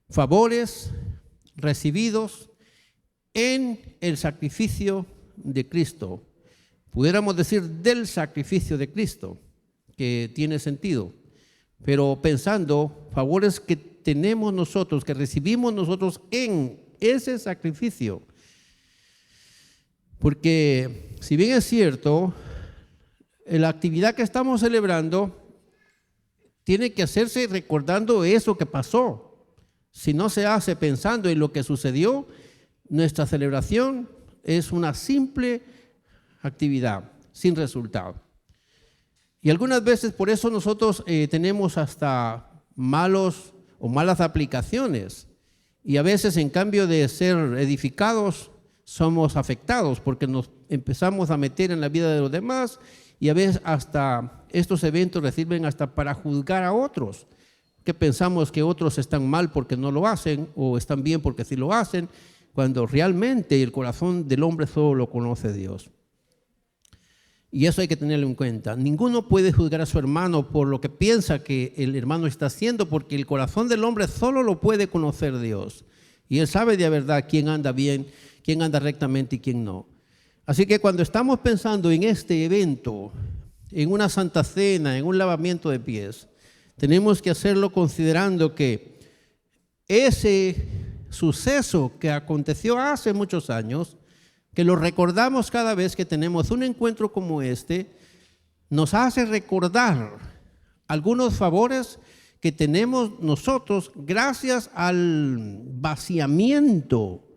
favores recibidos en el sacrificio de Cristo. Pudiéramos decir del sacrificio de Cristo, que tiene sentido, pero pensando favores que tenemos nosotros, que recibimos nosotros en ese sacrificio. Porque si bien es cierto, la actividad que estamos celebrando tiene que hacerse recordando eso que pasó. Si no se hace pensando en lo que sucedió, nuestra celebración es una simple actividad sin resultado. Y algunas veces por eso nosotros tenemos hasta malas aplicaciones. Y a veces en cambio de ser edificados, somos afectados porque nos empezamos a meter en la vida de los demás y a veces hasta estos eventos sirven hasta para juzgar a otros, que pensamos que otros están mal porque no lo hacen o están bien porque sí lo hacen, cuando realmente el corazón del hombre solo lo conoce Dios. Y eso hay que tenerlo en cuenta. Ninguno puede juzgar a su hermano por lo que piensa que el hermano está haciendo, porque el corazón del hombre solo lo puede conocer Dios. Y Él sabe de verdad quién anda bien, quién anda rectamente y quién no. Así que cuando estamos pensando en este evento, en una santa cena, en un lavamiento de pies, tenemos que hacerlo considerando que ese suceso que aconteció hace muchos años, que lo recordamos cada vez que tenemos un encuentro como este, nos hace recordar algunos favores que tenemos nosotros gracias al vaciamiento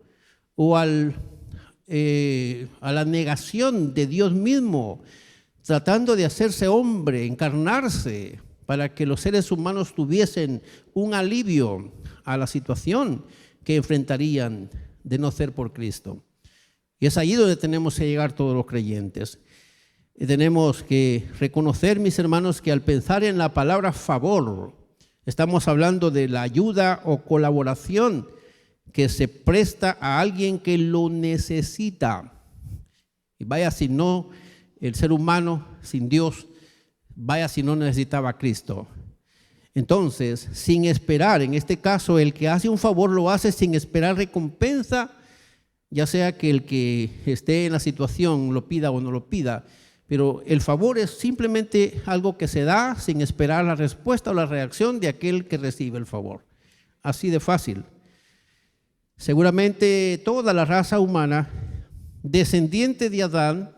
o a la negación de Dios mismo, tratando de hacerse hombre, encarnarse, para que los seres humanos tuviesen un alivio a la situación que enfrentarían de no ser por Cristo. Y es allí donde tenemos que llegar todos los creyentes. Y tenemos que reconocer, mis hermanos, que al pensar en la palabra favor, estamos hablando de la ayuda o colaboración que se presta a alguien que lo necesita. Y vaya si no, el ser humano sin Dios, vaya si no necesitaba a Cristo. Entonces, sin esperar, en este caso, el que hace un favor lo hace sin esperar recompensa, ya sea que el que esté en la situación lo pida o no lo pida, pero el favor es simplemente algo que se da sin esperar la respuesta o la reacción de aquel que recibe el favor. Así de fácil. Seguramente toda la raza humana, descendiente de Adán,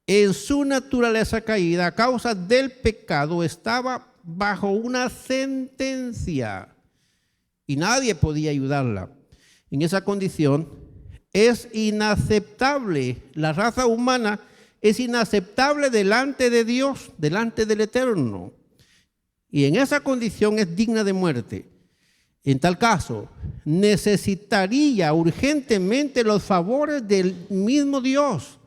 en su naturaleza caída, a causa del pecado, estaba bajo una sentencia y nadie podía ayudarla. En esa condición es inaceptable, la raza humana es inaceptable delante de Dios, delante del Eterno. Y en esa condición es digna de muerte. En tal caso, necesitaría urgentemente los favores del mismo Dios,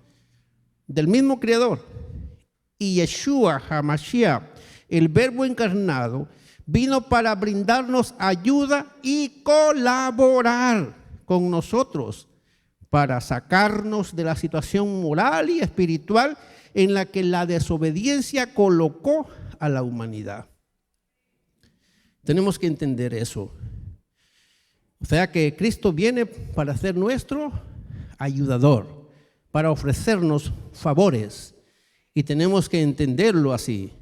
del mismo Creador. Y Yeshua HaMashiach, el Verbo encarnado, vino para brindarnos ayuda y colaborar con nosotros para sacarnos de la situación moral y espiritual en la que la desobediencia colocó a la humanidad. Tenemos que entender eso. O sea que Cristo viene para ser nuestro ayudador, para ofrecernos favores, y tenemos que entenderlo así,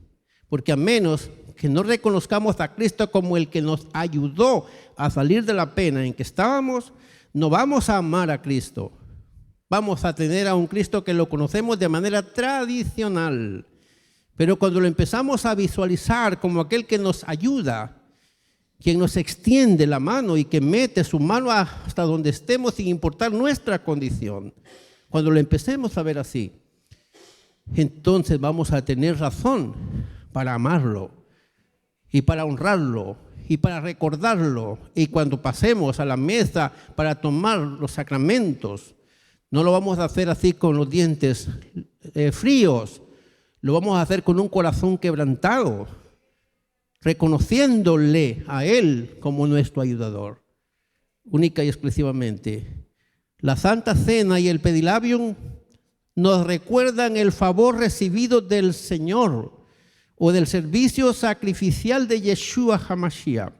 porque a menos que no reconozcamos a Cristo como el que nos ayudó a salir de la pena en que estábamos, no vamos a amar a Cristo. Vamos a tener a un Cristo que lo conocemos de manera tradicional. Pero cuando lo empezamos a visualizar como aquel que nos ayuda, quien nos extiende la mano y que mete su mano hasta donde estemos sin importar nuestra condición, cuando lo empecemos a ver así, entonces vamos a tener razón para amarlo y para honrarlo y para recordarlo. Y cuando pasemos a la mesa para tomar los sacramentos, no lo vamos a hacer así con los dientes fríos, lo vamos a hacer con un corazón quebrantado, reconociéndole a Él como nuestro ayudador, única y exclusivamente. La Santa Cena y el Pedilabium nos recuerdan el favor recibido del Señor o del servicio sacrificial de Yeshua HaMashiach.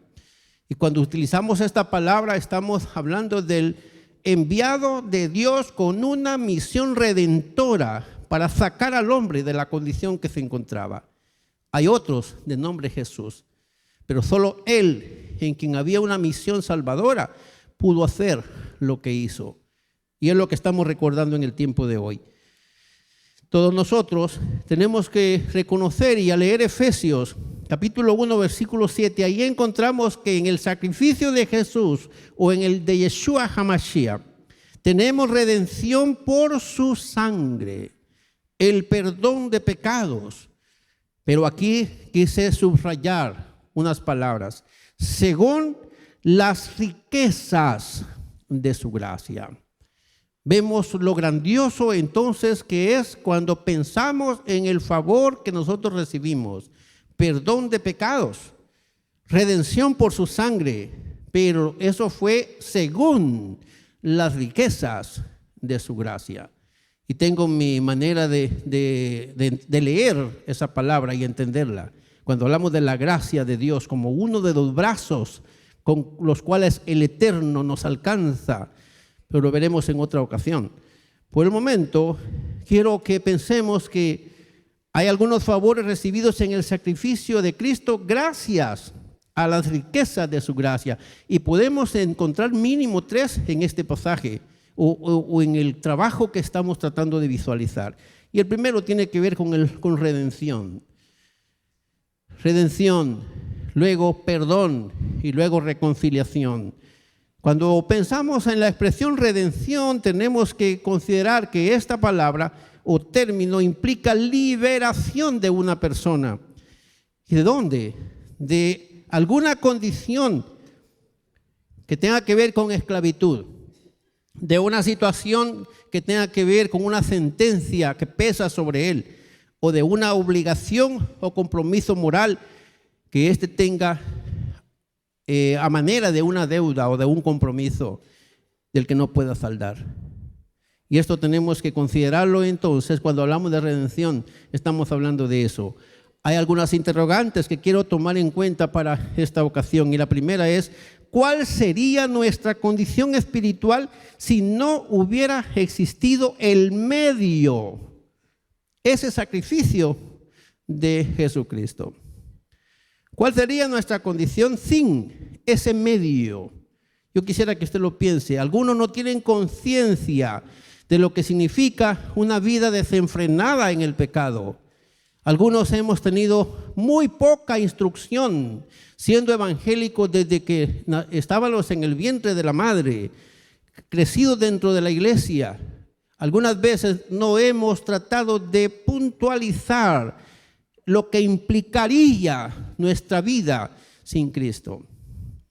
Y cuando utilizamos esta palabra estamos hablando del enviado de Dios con una misión redentora para sacar al hombre de la condición que se encontraba. Hay otros de nombre Jesús, pero solo Él, en quien había una misión salvadora, pudo hacer lo que hizo. Y es lo que estamos recordando en el tiempo de hoy. Todos nosotros tenemos que reconocer y al leer Efesios capítulo 1 versículo 7, ahí encontramos que en el sacrificio de Jesús o en el de Yeshua HaMashiach tenemos redención por su sangre, el perdón de pecados. Pero aquí quise subrayar unas palabras, según las riquezas de su gracia. Vemos lo grandioso entonces que es cuando pensamos en el favor que nosotros recibimos, perdón de pecados, redención por su sangre, pero eso fue según las riquezas de su gracia. Y tengo mi manera de leer esa palabra y entenderla. Cuando hablamos de la gracia de Dios como uno de los brazos con los cuales el Eterno nos alcanza, pero lo veremos en otra ocasión. Por el momento, quiero que pensemos que hay algunos favores recibidos en el sacrificio de Cristo gracias a las riquezas de su gracia. Y podemos encontrar mínimo 3 en este pasaje o en el trabajo que estamos tratando de visualizar. Y el primero tiene que ver con redención. Redención, luego perdón y luego reconciliación. Cuando pensamos en la expresión redención, tenemos que considerar que esta palabra o término implica liberación de una persona. ¿Y de dónde? De alguna condición que tenga que ver con esclavitud, de una situación que tenga que ver con una sentencia que pesa sobre él, o de una obligación o compromiso moral que éste tenga a manera de una deuda o de un compromiso del que no pueda saldar. Y esto tenemos que considerarlo entonces cuando hablamos de redención, estamos hablando de eso. Hay algunas interrogantes que quiero tomar en cuenta para esta ocasión y la primera es, ¿cuál sería nuestra condición espiritual si no hubiera existido el medio, ese sacrificio de Jesucristo? ¿Cuál sería nuestra condición sin ese medio? Yo quisiera que usted lo piense. Algunos no tienen conciencia de lo que significa una vida desenfrenada en el pecado. Algunos hemos tenido muy poca instrucción siendo evangélicos desde que estábamos en el vientre de la madre, crecidos dentro de la iglesia. Algunas veces no hemos tratado de puntualizar lo que implicaría nuestra vida sin Cristo.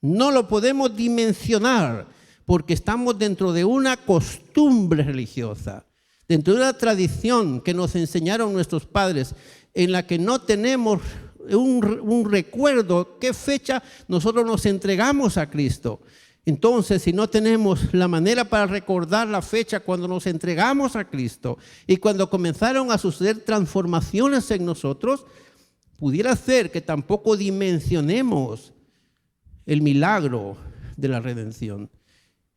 No lo podemos dimensionar porque estamos dentro de una costumbre religiosa, dentro de una tradición que nos enseñaron nuestros padres, en la que no tenemos un recuerdo qué fecha nosotros nos entregamos a Cristo. Entonces, si no tenemos la manera para recordar la fecha cuando nos entregamos a Cristo y cuando comenzaron a suceder transformaciones en nosotros, pudiera ser que tampoco dimensionemos el milagro de la redención.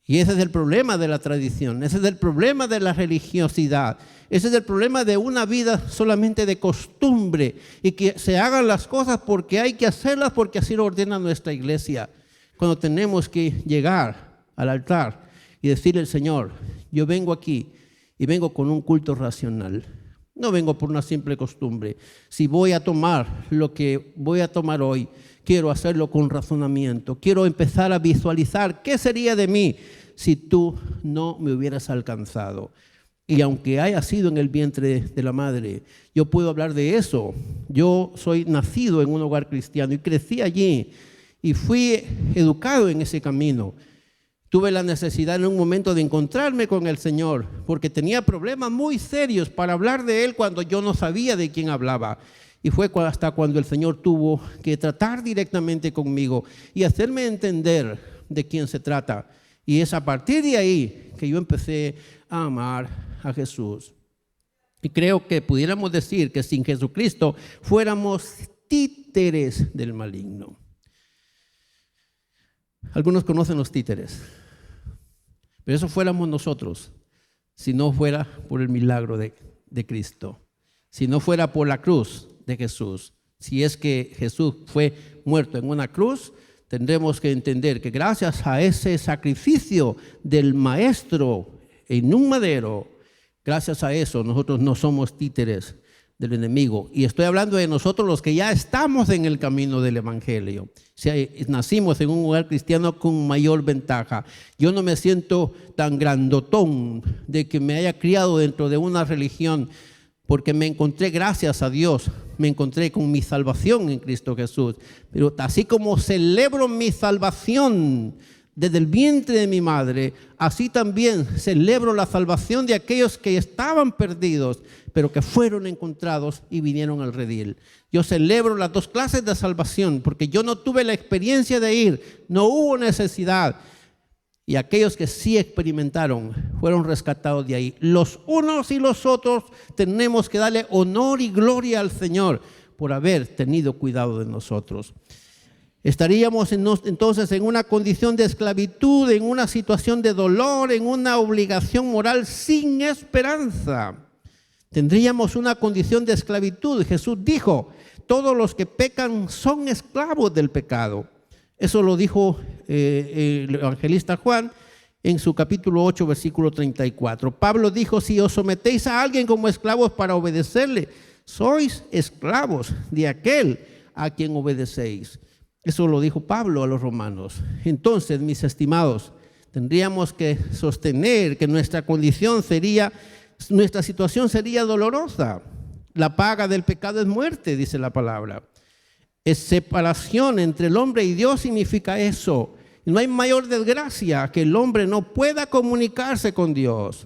Y ese es el problema de la tradición, ese es el problema de la religiosidad, ese es el problema de una vida solamente de costumbre y que se hagan las cosas porque hay que hacerlas porque así lo ordena nuestra iglesia. Cuando tenemos que llegar al altar y decirle al Señor, yo vengo aquí y vengo con un culto racional. No vengo por una simple costumbre. Si voy a tomar lo que voy a tomar hoy, quiero hacerlo con razonamiento. Quiero empezar a visualizar qué sería de mí si tú no me hubieras alcanzado. Y aunque haya sido en el vientre de la madre, yo puedo hablar de eso. Yo soy nacido en un hogar cristiano y crecí allí y fui educado en ese camino. Tuve la necesidad en un momento de encontrarme con el Señor porque tenía problemas muy serios para hablar de Él cuando yo no sabía de quién hablaba. Y fue hasta cuando el Señor tuvo que tratar directamente conmigo y hacerme entender de quién se trata. Y es a partir de ahí que yo empecé a amar a Jesús. Y creo que pudiéramos decir que sin Jesucristo fuéramos títeres del maligno. Algunos conocen los títeres, pero eso fuéramos nosotros, si no fuera por el milagro de Cristo, si no fuera por la cruz de Jesús. Si es que Jesús fue muerto en una cruz, tendremos que entender que gracias a ese sacrificio del Maestro en un madero, gracias a eso nosotros no somos títeres del enemigo. Y estoy hablando de nosotros los que ya estamos en el camino del Evangelio. Si nacimos en un hogar cristiano con mayor ventaja. Yo no me siento tan grandotón de que me haya criado dentro de una religión, porque me encontré, gracias a Dios, me encontré con mi salvación en Cristo Jesús. Pero así como celebro mi salvación desde el vientre de mi madre, así también celebro la salvación de aquellos que estaban perdidos, pero que fueron encontrados y vinieron al redil. Yo celebro las dos clases de salvación, porque yo no tuve la experiencia de ir, no hubo necesidad. Y aquellos que sí experimentaron fueron rescatados de ahí. Los unos y los otros tenemos que darle honor y gloria al Señor por haber tenido cuidado de nosotros. Estaríamos entonces en una condición de esclavitud, en una situación de dolor, en una obligación moral sin esperanza. Tendríamos una condición de esclavitud. Jesús dijo, todos los que pecan son esclavos del pecado. Eso lo dijo el evangelista Juan en su capítulo 8, versículo 34. Pablo dijo, si os sometéis a alguien como esclavos para obedecerle, sois esclavos de aquel a quien obedecéis. Eso lo dijo Pablo a los romanos. Entonces, mis estimados, tendríamos que sostener que nuestra situación sería dolorosa. La paga del pecado es muerte, dice la palabra. Es separación entre el hombre y Dios, significa eso. No hay mayor desgracia que el hombre no pueda comunicarse con Dios.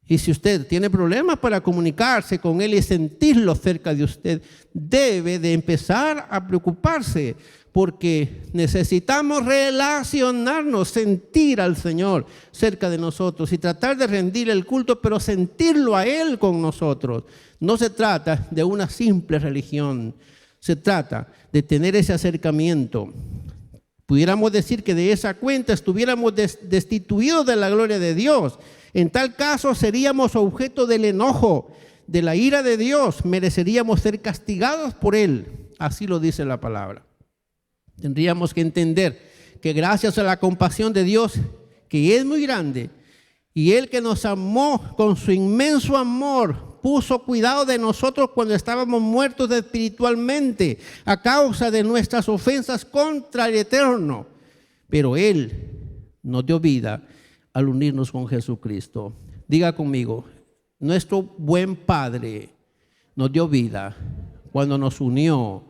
Y si usted tiene problemas para comunicarse con Él y sentirlo cerca de usted, debe de empezar a preocuparse, porque necesitamos relacionarnos, sentir al Señor cerca de nosotros y tratar de rendir el culto, pero sentirlo a Él con nosotros. No se trata de una simple religión, se trata de tener ese acercamiento. Pudiéramos decir que de esa cuenta estuviéramos destituidos de la gloria de Dios. En tal caso seríamos objeto del enojo, de la ira de Dios, mereceríamos ser castigados por Él. Así lo dice la palabra. Tendríamos que entender que gracias a la compasión de Dios, que es muy grande, y Él que nos amó con su inmenso amor, puso cuidado de nosotros cuando estábamos muertos espiritualmente a causa de nuestras ofensas contra el Eterno. Pero Él nos dio vida al unirnos con Jesucristo. Diga conmigo, nuestro buen Padre nos dio vida cuando nos unió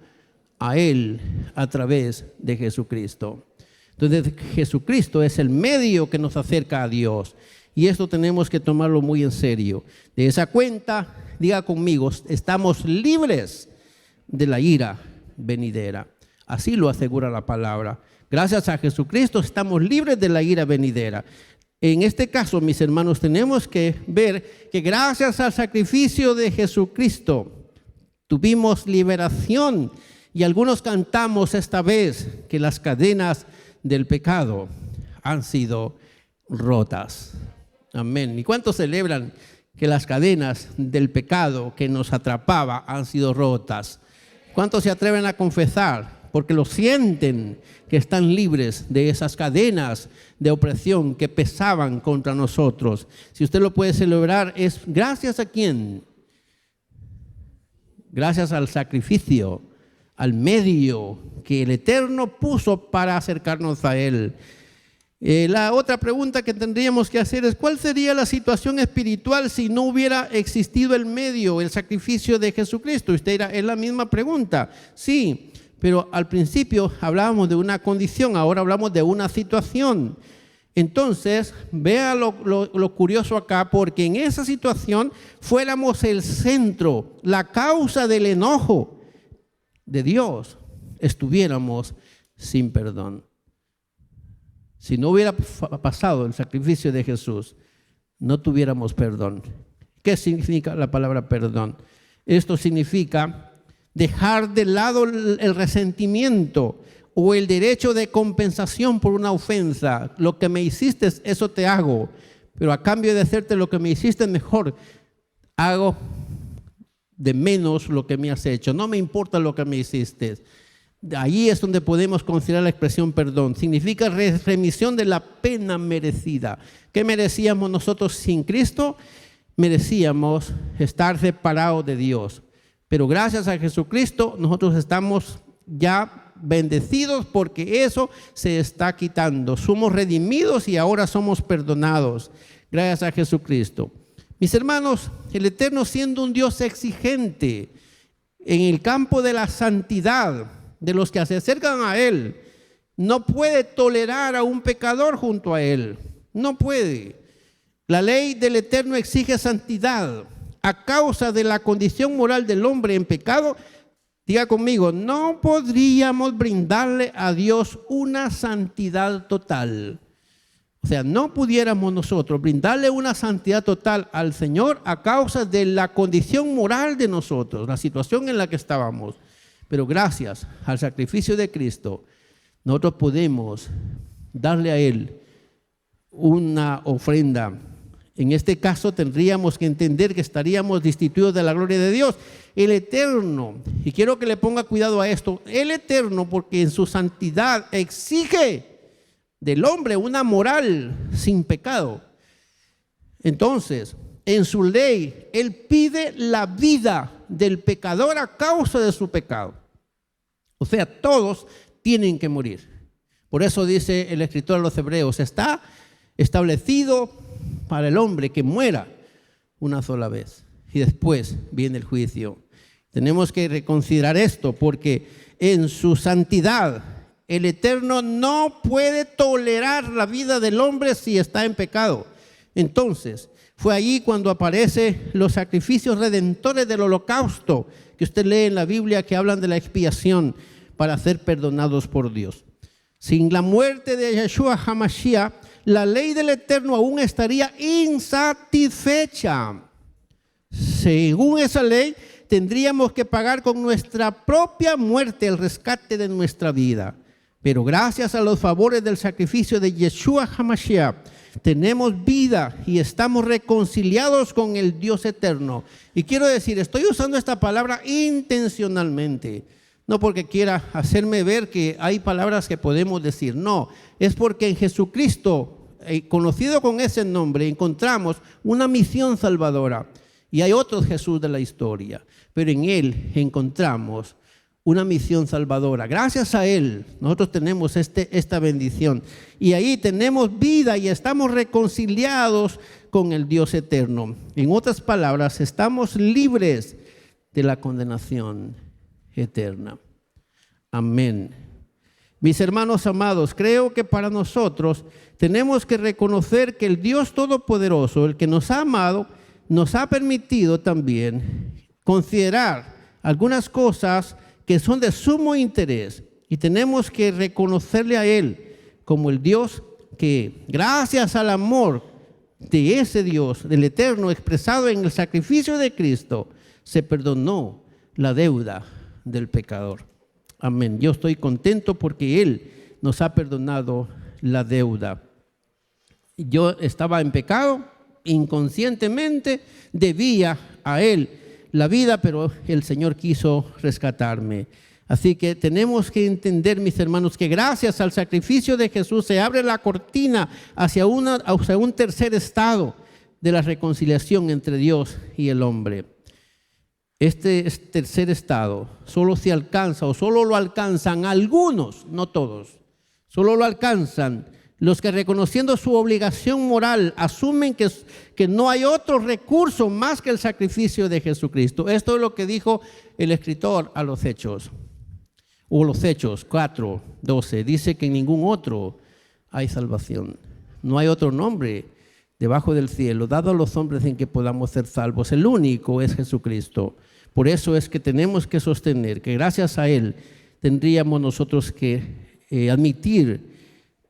a Él a través de Jesucristo. Entonces, Jesucristo es el medio que nos acerca a Dios. Y esto tenemos que tomarlo muy en serio. De esa cuenta, diga conmigo, estamos libres de la ira venidera. Así lo asegura la palabra. Gracias a Jesucristo estamos libres de la ira venidera. En este caso, mis hermanos, tenemos que ver que gracias al sacrificio de Jesucristo tuvimos liberación. Y algunos cantamos esta vez que las cadenas del pecado han sido rotas. Amén. ¿Y cuántos celebran que las cadenas del pecado que nos atrapaba han sido rotas? ¿Cuántos se atreven a confesar? Porque lo sienten, que están libres de esas cadenas de opresión que pesaban contra nosotros. Si usted lo puede celebrar, ¿es gracias a quién? Gracias al sacrificio, al medio que el Eterno puso para acercarnos a Él. La otra pregunta que tendríamos que hacer es, ¿cuál sería la situación espiritual si no hubiera existido el medio, el sacrificio de Jesucristo? Usted dirá, es la misma pregunta. Sí, pero al principio hablábamos de una condición, ahora hablamos de una situación. Entonces, vea lo curioso acá, porque en esa situación fuéramos el centro, la causa del enojo de Dios, estuviéramos sin perdón. Si no hubiera pasado el sacrificio de Jesús, no tuviéramos perdón. ¿Qué significa la palabra perdón? Esto significa dejar de lado el resentimiento o el derecho de compensación por una ofensa. Lo que me hiciste, eso te hago, pero a cambio de hacerte lo que me hiciste mejor, hago de menos lo que me has hecho. No me importa lo que me hiciste. Ahí es donde podemos considerar la expresión perdón. Significa remisión de la pena merecida. ¿Qué merecíamos nosotros sin Cristo? Merecíamos estar separados de Dios. Pero gracias a Jesucristo nosotros estamos ya bendecidos porque eso se está quitando. Somos redimidos y ahora somos perdonados gracias a Jesucristo. Mis hermanos, el Eterno, siendo un Dios exigente en el campo de la santidad de los que se acercan a Él, no puede tolerar a un pecador junto a Él. No puede. La ley del Eterno exige santidad. A causa de la condición moral del hombre en pecado, diga conmigo, no podríamos brindarle a Dios una santidad total. O sea, no pudiéramos nosotros brindarle una santidad total al Señor a causa de la condición moral de nosotros, la situación en la que estábamos. Pero gracias al sacrificio de Cristo, nosotros podemos darle a Él una ofrenda. En este caso tendríamos que entender que estaríamos destituidos de la gloria de Dios. El Eterno, y quiero que le ponga cuidado a esto, el Eterno, porque en su santidad exige del hombre una moral sin pecado. Entonces, en su ley, Él pide la vida del pecador a causa de su pecado. O sea, todos tienen que morir. Por eso dice el escritor a los Hebreos, está establecido para el hombre que muera una sola vez y después viene el juicio. Tenemos que reconsiderar esto porque en su santidad el Eterno no puede tolerar la vida del hombre si está en pecado. Entonces, fue allí cuando aparecen los sacrificios redentores del holocausto que usted lee en la Biblia, que hablan de la expiación para ser perdonados por Dios. Sin la muerte de Yeshua HaMashiach, la ley del Eterno aún estaría insatisfecha. Según esa ley, tendríamos que pagar con nuestra propia muerte el rescate de nuestra vida. Pero gracias a los favores del sacrificio de Yeshua HaMashiach, tenemos vida y estamos reconciliados con el Dios eterno. Y quiero decir, estoy usando esta palabra intencionalmente, no porque quiera hacerme ver que hay palabras que podemos decir, no, es porque en Jesucristo, conocido con ese nombre, encontramos una misión salvadora. Y hay otro Jesús de la historia, pero en Él encontramos una misión salvadora. Gracias a Él nosotros tenemos esta bendición y ahí tenemos vida y estamos reconciliados con el Dios eterno. En otras palabras, estamos libres de la condenación eterna. Amén. Mis hermanos amados, creo que para nosotros tenemos que reconocer que el Dios Todopoderoso, el que nos ha amado, nos ha permitido también considerar algunas cosas que son de sumo interés y tenemos que reconocerle a Él como el Dios que, gracias al amor de ese Dios, del Eterno, expresado en el sacrificio de Cristo, se perdonó la deuda del pecador. Amén. Yo estoy contento porque Él nos ha perdonado la deuda. Yo estaba en pecado, inconscientemente debía a Él la vida, pero el Señor quiso rescatarme. Así que tenemos que entender, mis hermanos, que gracias al sacrificio de Jesús se abre la cortina hacia un tercer estado de la reconciliación entre Dios y el hombre. Este tercer estado solo se alcanza o solo lo alcanzan algunos, no todos, solo lo alcanzan los que, reconociendo su obligación moral, asumen que no hay otro recurso más que el sacrificio de Jesucristo. Esto es lo que dijo el escritor a los Hechos, o los Hechos 4:12. Dice que en ningún otro hay salvación. No hay otro nombre debajo del cielo dado a los hombres en que podamos ser salvos. El único es Jesucristo. Por eso es que tenemos que sostener que gracias a Él tendríamos nosotros que admitir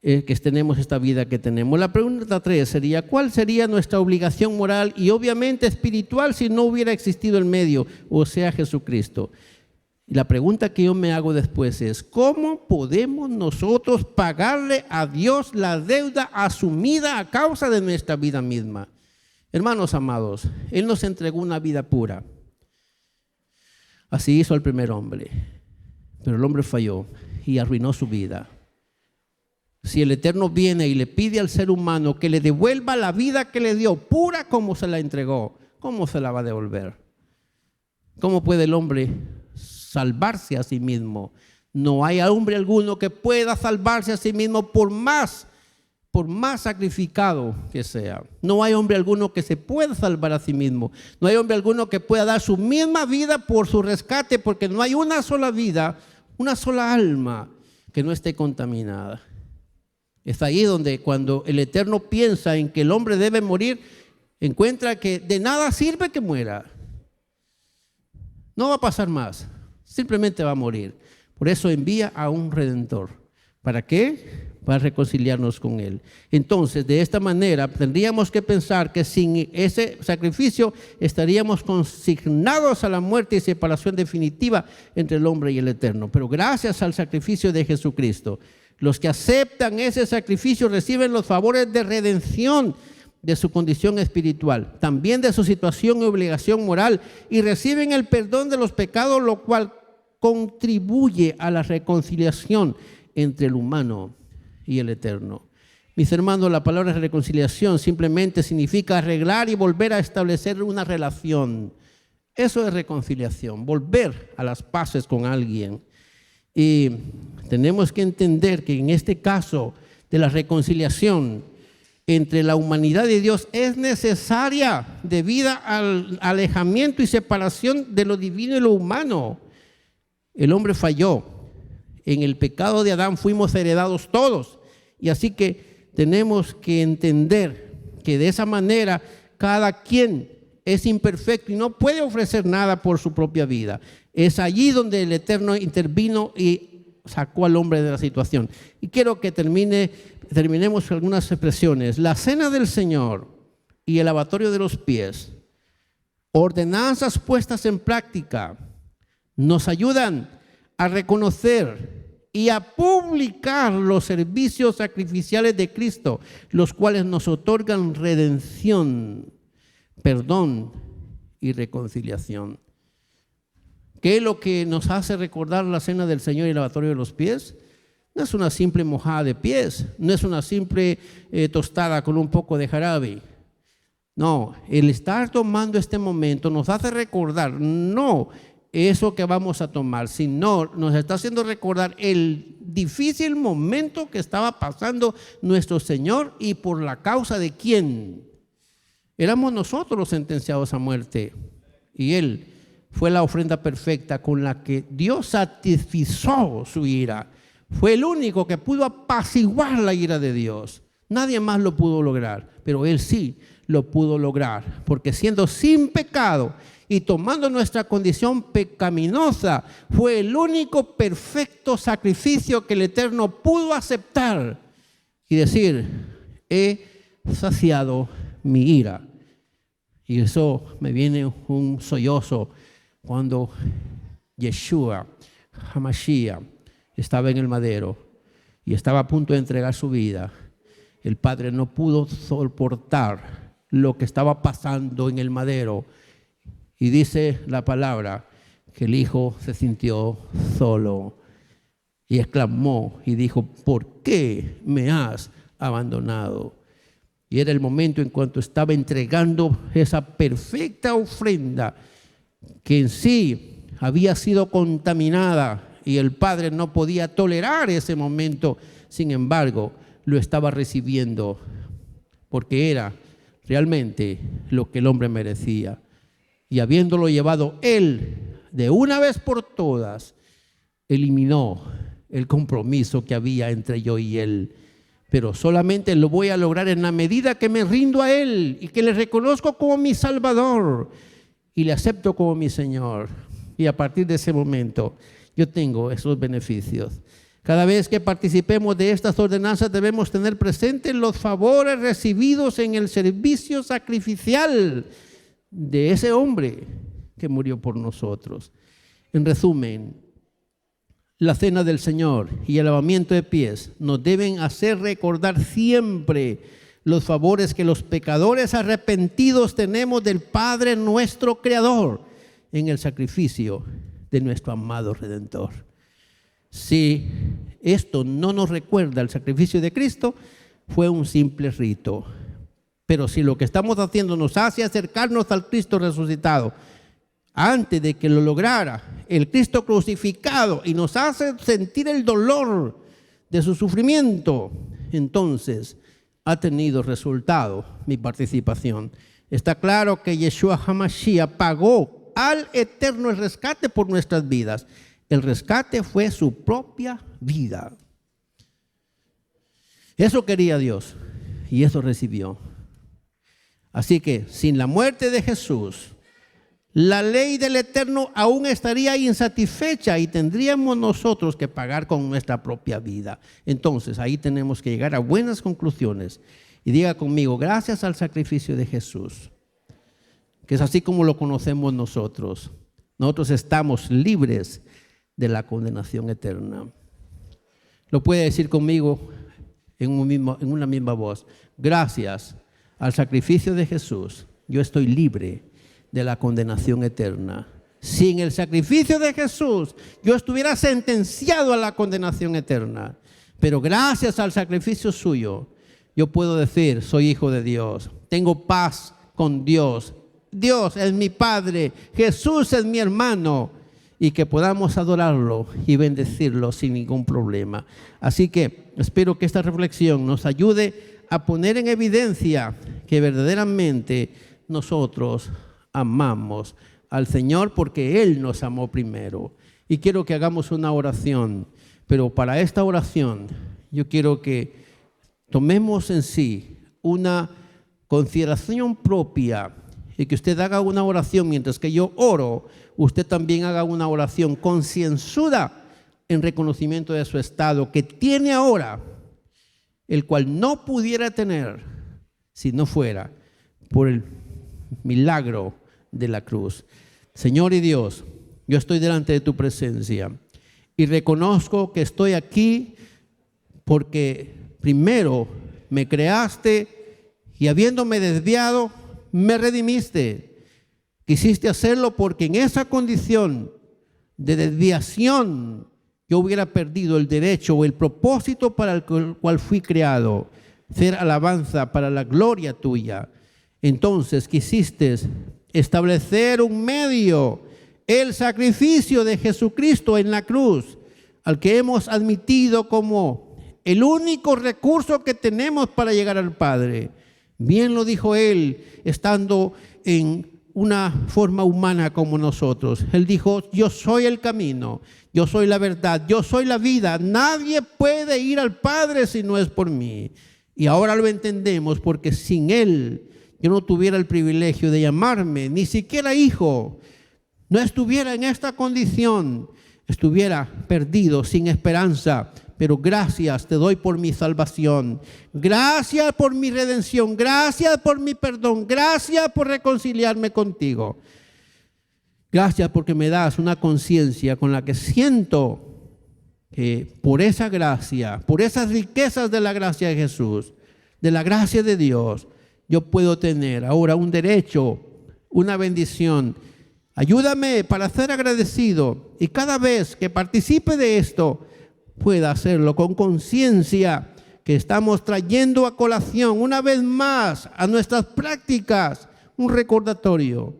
que tenemos esta vida que tenemos. La pregunta 3 sería, ¿cuál sería nuestra obligación moral y obviamente espiritual si no hubiera existido el medio, o sea, Jesucristo? Y la pregunta que yo me hago después es, ¿cómo podemos nosotros pagarle a Dios la deuda asumida a causa de nuestra vida misma? Hermanos amados, Él nos entregó una vida pura. Así hizo el primer hombre, pero el hombre falló y arruinó su vida. Si el Eterno viene y le pide al ser humano que le devuelva la vida que le dio, pura como se la entregó, ¿cómo se la va a devolver? ¿Cómo puede el hombre salvarse a sí mismo? No hay hombre alguno que pueda salvarse a sí mismo por más sacrificado que sea. No hay hombre alguno que se pueda salvar a sí mismo. No hay hombre alguno que pueda dar su misma vida por su rescate, porque no hay una sola vida, una sola alma que no esté contaminada. Es ahí donde cuando el Eterno piensa en que el hombre debe morir, encuentra que de nada sirve que muera. No va a pasar más, simplemente va a morir. Por eso envía a un Redentor. ¿Para qué? Para reconciliarnos con Él. Entonces, de esta manera, tendríamos que pensar que sin ese sacrificio estaríamos consignados a la muerte y separación definitiva entre el hombre y el Eterno. Pero gracias al sacrificio de Jesucristo, los que aceptan ese sacrificio reciben los favores de redención de su condición espiritual, también de su situación y obligación moral, y reciben el perdón de los pecados, lo cual contribuye a la reconciliación entre el humano y el Eterno. Mis hermanos, la palabra reconciliación simplemente significa arreglar y volver a establecer una relación. Eso es reconciliación, volver a las paces con alguien. Y tenemos que entender que en este caso de la reconciliación entre la humanidad y Dios es necesaria debido al alejamiento y separación de lo divino y lo humano. El hombre falló. En el pecado de Adán fuimos heredados todos. Y así que tenemos que entender que de esa manera cada quien es imperfecto y no puede ofrecer nada por su propia vida. Es allí donde el Eterno intervino y sacó al hombre de la situación. Y quiero que terminemos con algunas expresiones. La cena del Señor y el lavatorio de los pies, ordenanzas puestas en práctica, nos ayudan a reconocer y a publicar los servicios sacrificiales de Cristo, los cuales nos otorgan redención, perdón y reconciliación. ¿Qué es lo que nos hace recordar la cena del Señor y el lavatorio de los pies? No es una simple mojada de pies, no es una simple tostada con un poco de jarabe. No, el estar tomando este momento nos hace recordar, no eso que vamos a tomar, sino nos está haciendo recordar el difícil momento que estaba pasando nuestro Señor y por la causa de quién. Éramos nosotros los sentenciados a muerte y Él fue la ofrenda perfecta con la que Dios satisfizo su ira. Fue el único que pudo apaciguar la ira de Dios. Nadie más lo pudo lograr, pero Él sí lo pudo lograr, porque siendo sin pecado y tomando nuestra condición pecaminosa, fue el único perfecto sacrificio que el Eterno pudo aceptar y decir, he saciado mi ira. Y eso me viene un sollozo cuando Yeshua, Hamashiach, estaba en el madero y estaba a punto de entregar su vida. El Padre no pudo soportar lo que estaba pasando en el madero. Y dice la palabra que el Hijo se sintió solo y exclamó y dijo, ¿por qué me has abandonado? Y era el momento en cuanto estaba entregando esa perfecta ofrenda que en sí había sido contaminada y el Padre no podía tolerar ese momento. Sin embargo, lo estaba recibiendo porque era realmente lo que el hombre merecía. Y habiéndolo llevado Él de una vez por todas, eliminó el compromiso que había entre yo y Él. Pero solamente lo voy a lograr en la medida que me rindo a Él y que le reconozco como mi Salvador y le acepto como mi Señor. Y a partir de ese momento yo tengo esos beneficios. Cada vez que participemos de estas ordenanzas debemos tener presentes los favores recibidos en el servicio sacrificial de ese hombre que murió por nosotros. En resumen, la cena del Señor y el lavamiento de pies nos deben hacer recordar siempre los favores que los pecadores arrepentidos tenemos del Padre nuestro Creador en el sacrificio de nuestro amado Redentor. Si esto no nos recuerda el sacrificio de Cristo, fue un simple rito. Pero si lo que estamos haciendo nos hace acercarnos al Cristo resucitado, antes de que lo lograra el Cristo crucificado, y nos hace sentir el dolor de su sufrimiento, entonces ha tenido resultado mi participación. Está claro que Yeshua HaMashiach pagó al eterno el rescate por nuestras vidas. El rescate fue su propia vida. Eso quería Dios y eso recibió. Así que sin la muerte de Jesús, la ley del Eterno aún estaría insatisfecha y tendríamos nosotros que pagar con nuestra propia vida. Entonces ahí tenemos que llegar a buenas conclusiones. Y diga conmigo, gracias al sacrificio de Jesús, que es así como lo conocemos nosotros, nosotros estamos libres de la condenación eterna. Lo puede decir conmigo en una misma voz. Gracias al sacrificio de Jesús, yo estoy libre de la condenación eterna. Sin el sacrificio de Jesús, yo estuviera sentenciado a la condenación eterna. Pero gracias al sacrificio suyo, yo puedo decir, soy hijo de Dios, tengo paz con Dios. Dios es mi Padre, Jesús es mi hermano, y que podamos adorarlo y bendecirlo sin ningún problema. Así que espero que esta reflexión nos ayude a poner en evidencia que verdaderamente nosotros amamos al Señor porque Él nos amó primero. Y quiero que hagamos una oración, pero para esta oración yo quiero que tomemos en sí una consideración propia y que usted haga una oración mientras que yo oro, usted también haga una oración concienzuda en reconocimiento de su estado que tiene ahora, el cual no pudiera tener si no fuera por el milagro de la cruz. Señor y Dios, yo estoy delante de tu presencia y reconozco que estoy aquí porque primero me creaste y habiéndome desviado, me redimiste. Quisiste hacerlo porque en esa condición de desviación yo hubiera perdido el derecho o el propósito para el cual fui creado, ser alabanza para la gloria tuya. Entonces quisiste establecer un medio, el sacrificio de Jesucristo en la cruz, al que hemos admitido como el único recurso que tenemos para llegar al Padre. Bien lo dijo Él, estando en una forma humana como nosotros. Él dijo, yo soy el camino, yo soy la verdad, yo soy la vida. Nadie puede ir al Padre si no es por mí. Y ahora lo entendemos porque sin Él yo no tuviera el privilegio de llamarme, ni siquiera hijo, no estuviera en esta condición, estuviera perdido, sin esperanza. Pero gracias te doy por mi salvación, gracias por mi redención, gracias por mi perdón, gracias por reconciliarme contigo. Gracias porque me das una conciencia con la que siento que por esa gracia, por esas riquezas de la gracia de Jesús, de la gracia de Dios, yo puedo tener ahora un derecho, una bendición. Ayúdame para ser agradecido y cada vez que participe de esto, pueda hacerlo con conciencia que estamos trayendo a colación una vez más a nuestras prácticas un recordatorio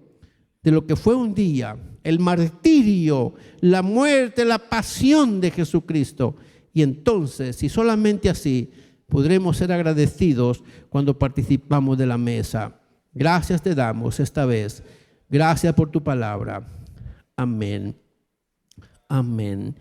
de lo que fue un día el martirio, la muerte, la pasión de Jesucristo. Y entonces, y solamente así, podremos ser agradecidos cuando participamos de la mesa. Gracias te damos esta vez. Gracias por tu palabra. Amén. Amén.